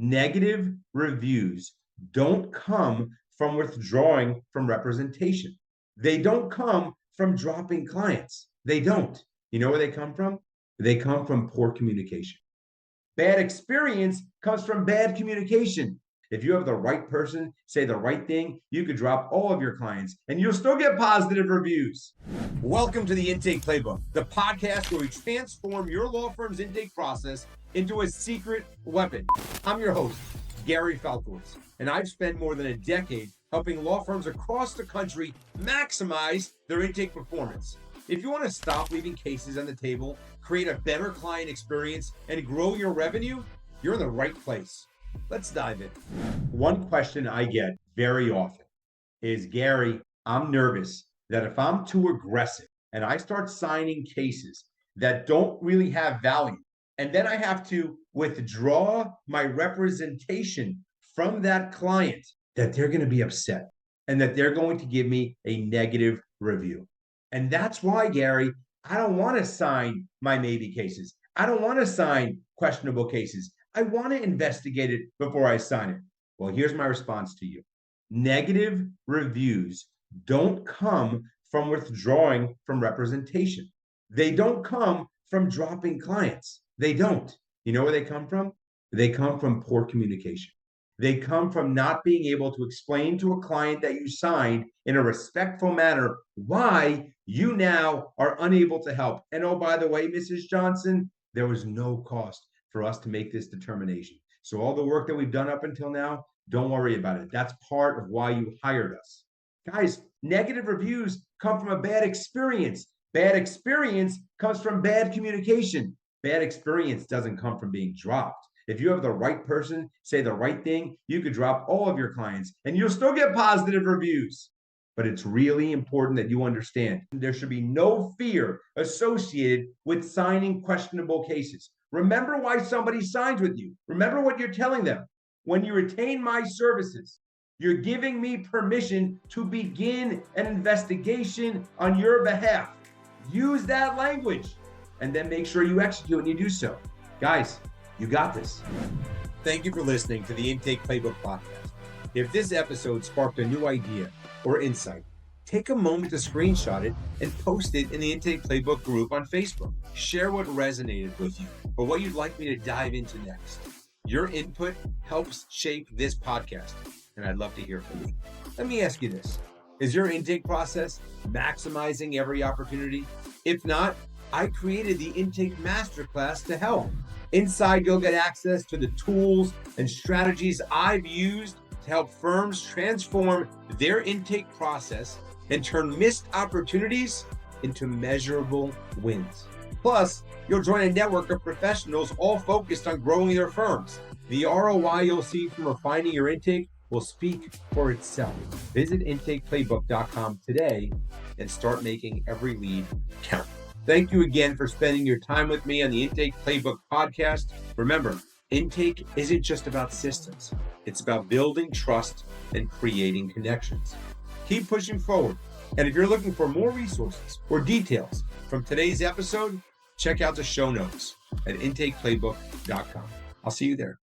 Negative reviews don't come from withdrawing from representation. They don't come from dropping clients. They don't. You know where they come from? They come from poor communication. Bad experience comes from bad communication. If you have the right person say the right thing, you could drop all of your clients and you'll still get positive reviews. Welcome to the Intake Playbook, the podcast where we transform your law firm's intake process into a secret weapon. I'm your host, Gary Falkowitz, and I've spent more than a decade helping law firms across the country maximize their intake performance. If you want to stop leaving cases on the table, create a better client experience, and grow your revenue, you're in the right place. Let's dive in. One question I get very often is, Gary, I'm nervous that if I'm too aggressive and I start signing cases that don't really have value, and then I have to withdraw my representation from that client, that they're going to be upset and that they're going to give me a negative review. And that's why, Gary, I don't want to sign my maybe cases. I don't want to sign questionable cases. I want to investigate it before I sign it. Well, here's my response to you. Negative reviews don't come from withdrawing from representation. They don't come from dropping clients. They don't. You know where they come from? They come from poor communication. They come from not being able to explain to a client that you signed in a respectful manner why you now are unable to help. And oh, by the way, Mrs. Johnson, there was no cost for us to make this determination. So all the work that we've done up until now, don't worry about it. That's part of why you hired us. Guys, negative reviews come from a bad experience. Bad experience comes from bad communication. Bad experience doesn't come from being dropped. If you have the right person say the right thing, you could drop all of your clients and you'll still get positive reviews. But it's really important that you understand there should be no fear associated with signing questionable cases. Remember why somebody signs with you. Remember what you're telling them. When you retain my services, you're giving me permission to begin an investigation on your behalf. Use that language and then make sure you execute when you do so. Guys, you got this. Thank you for listening to the Intake Playbook Podcast. If this episode sparked a new idea or insight, take a moment to screenshot it and post it in the Intake Playbook group on Facebook. Share what resonated with you or what you'd like me to dive into next. Your input helps shape this podcast, and I'd love to hear from you. Let me ask you this. Is your intake process maximizing every opportunity? If not, I created the Intake Masterclass to help. Inside, you'll get access to the tools and strategies I've used to help firms transform their intake process and turn missed opportunities into measurable wins. Plus, you'll join a network of professionals all focused on growing their firms. The ROI you'll see from refining your intake will speak for itself. Visit intakeplaybook.com today and start making every lead count. Thank you again for spending your time with me on the Intake Playbook Podcast. Remember, intake isn't just about systems. It's about building trust and creating connections. Keep pushing forward. And if you're looking for more resources or details from today's episode, check out the show notes at intakeplaybook.com. I'll see you there.